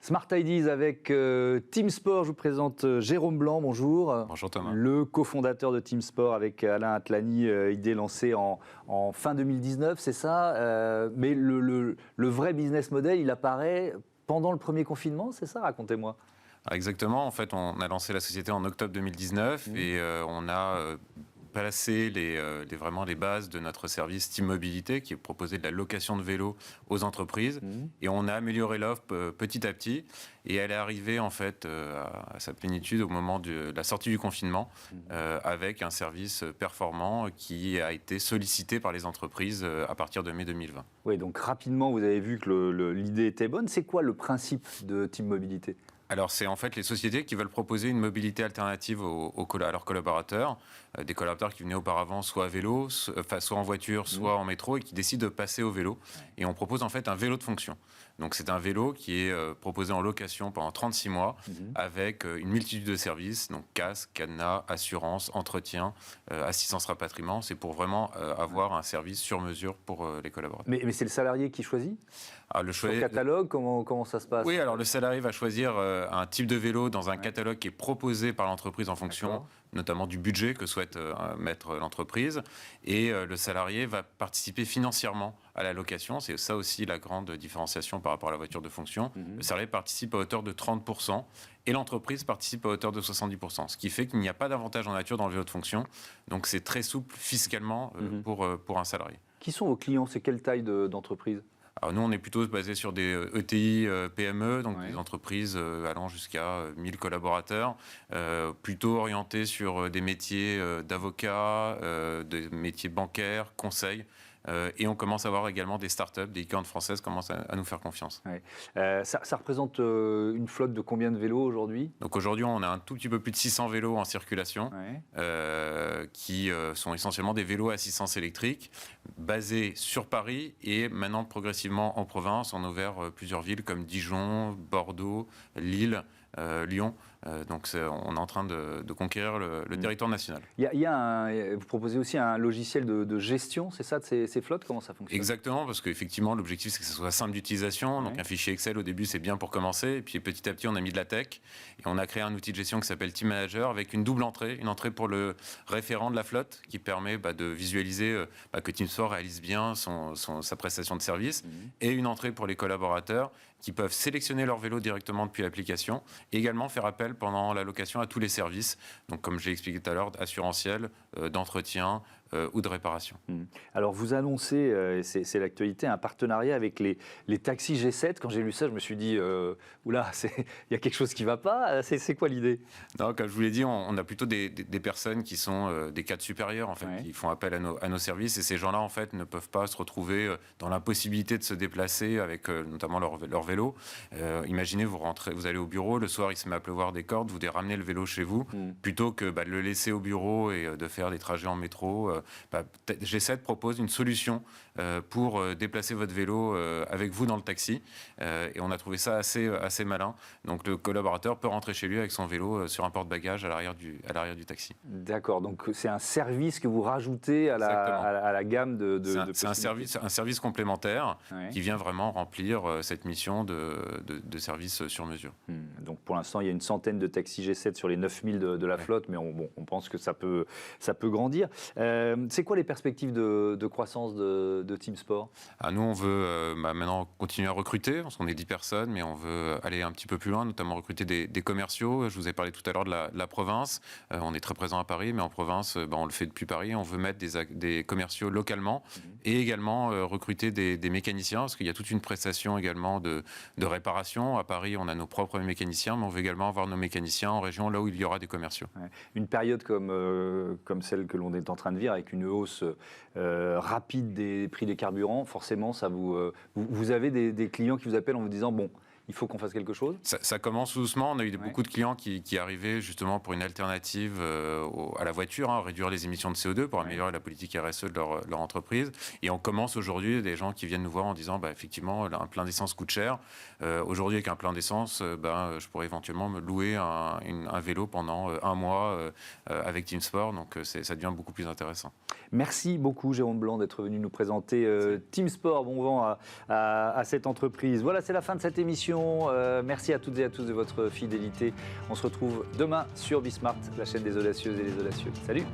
Smart Ideas avec Team Sport. Je vous présente Jérôme Blanc, bonjour. Bonjour Thomas. Le cofondateur de Team Sport avec Alain Atlani, idée lancée en fin 2019, c'est ça. Mais le vrai business model, il apparaît pendant le premier confinement, c'est ça? Racontez-moi. Exactement, en fait on a lancé la société en octobre 2019 et on a placé vraiment les bases de notre service Team Mobilité qui est proposé de la location de vélos aux entreprises et on a amélioré l'offre petit à petit et elle est arrivée en fait à sa plénitude au moment de la sortie du confinement avec un service performant qui a été sollicité par les entreprises à partir de mai 2020. Oui, donc rapidement vous avez vu que l'idée était bonne. C'est quoi le principe de Team Mobilité ? Alors, c'est en fait les sociétés qui veulent proposer une mobilité alternative à leurs collaborateurs, des collaborateurs qui venaient auparavant soit à vélo, soit en voiture, soit en métro, et qui décident de passer au vélo. Et on propose en fait un vélo de fonction. Donc, c'est un vélo qui est proposé en location pendant 36 mois, avec une multitude de services, donc casque, cadenas, assurance, entretien, assistance rapatriement. C'est pour vraiment avoir un service sur mesure pour les collaborateurs. Mais c'est le salarié qui choisit ? Sur le catalogue, comment ça se passe ? Oui, alors le salarié va choisir un type de vélo dans un catalogue qui est proposé par l'entreprise en fonction notamment du budget que souhaite mettre l'entreprise. Et le salarié va participer financièrement à la location. C'est ça aussi la grande différenciation par rapport à la voiture de fonction. Le salarié participe à hauteur de 30% et l'entreprise participe à hauteur de 70%. Ce qui fait qu'il n'y a pas d'avantage en nature dans le vélo de fonction. Donc c'est très souple fiscalement pour un salarié. Qui sont vos clients ? C'est quelle taille d'entreprise ? Alors nous, on est plutôt basé sur des ETI, PME, donc des entreprises allant jusqu'à 1000 collaborateurs, plutôt orientés sur des métiers d'avocat, des métiers bancaires, conseils. Et on commence à voir également des startups, des licornes françaises commencent à nous faire confiance. Ouais. Ça représente une flotte de combien de vélos aujourd'hui ? Donc aujourd'hui, on a un tout petit peu plus de 600 vélos en circulation, qui sont essentiellement des vélos à assistance électrique, basés sur Paris et maintenant progressivement en province. On a ouvert plusieurs villes comme Dijon, Bordeaux, Lille, Lyon. Donc on est en train de conquérir le territoire national. Vous proposez aussi un logiciel de gestion, c'est ça, de ces flottes ? Comment ça fonctionne ? Exactement, parce qu'effectivement l'objectif c'est que ce soit simple d'utilisation. Donc un fichier Excel au début c'est bien pour commencer, et puis petit à petit on a mis de la tech et on a créé un outil de gestion qui s'appelle Team Manager avec une double entrée, une entrée pour le référent de la flotte qui permet de visualiser que Team Sport réalise bien sa prestation de service, et une entrée pour les collaborateurs qui peuvent sélectionner leur vélo directement depuis l'application et également faire appel pendant la location à tous les services, donc comme j'ai expliqué tout à l'heure, assurantiel, d'entretien ou de réparation. Alors vous annoncez, c'est l'actualité, un partenariat avec les taxis G7. Quand j'ai lu ça, je me suis dit, oula, il y a quelque chose qui ne va pas. C'est quoi l'idée ? Non, comme je vous l'ai dit, on a plutôt des personnes qui sont des cadres supérieurs, en fait, qui font appel à nos services, et ces gens-là, en fait, ne peuvent pas se retrouver dans l'impossibilité de se déplacer avec notamment leur vélo. Imaginez, vous allez au bureau, le soir, il se met à pleuvoir des cordes, vous devez ramener le vélo chez vous, plutôt que de le laisser au bureau et de faire des trajets en métro. G7 propose une solution pour déplacer votre vélo avec vous dans le taxi, et on a trouvé ça assez malin. Donc le collaborateur peut rentrer chez lui avec son vélo sur un porte-bagages à l'arrière du taxi. D'accord, donc c'est un service que vous rajoutez à la gamme de c'est un service complémentaire qui vient vraiment remplir cette mission de service sur mesure. Donc pour l'instant, il y a une centaine de taxis G7 sur les 9000 de la flotte, mais on pense que ça peut grandir. C'est quoi les perspectives de croissance de Team Sport ? Nous, on veut maintenant continuer à recruter, parce qu'on est 10 personnes, mais on veut aller un petit peu plus loin, notamment recruter des commerciaux. Je vous ai parlé tout à l'heure de la province. On est très présent à Paris, mais en province, on le fait depuis Paris. On veut mettre des commerciaux localement et également recruter des mécaniciens, parce qu'il y a toute une prestation également de réparation. À Paris, on a nos propres mécaniciens, mais on veut également avoir nos mécaniciens en région, là où il y aura des commerciaux. Une période comme celle que l'on est en train de vivre, avec une hausse rapide des prix des carburants, forcément, vous avez des clients qui vous appellent en vous disant, bon, il faut qu'on fasse quelque chose ? Ça commence doucement. On a eu beaucoup de clients qui arrivaient justement pour une alternative à la voiture, réduire les émissions de CO2 pour améliorer la politique RSE de leur entreprise. Et on commence aujourd'hui des gens qui viennent nous voir en disant effectivement, un plein d'essence coûte cher. Aujourd'hui, avec un plein d'essence, je pourrais éventuellement me louer un vélo pendant un mois avec Team Sport. Donc ça devient beaucoup plus intéressant. Merci beaucoup Jérôme Blanc d'être venu nous présenter Team Sport. Bon vent à cette entreprise. Voilà, c'est la fin de cette émission. Manon, merci à toutes et à tous de votre fidélité. On se retrouve demain sur Bismart, la chaîne des audacieuses et des audacieux. Salut!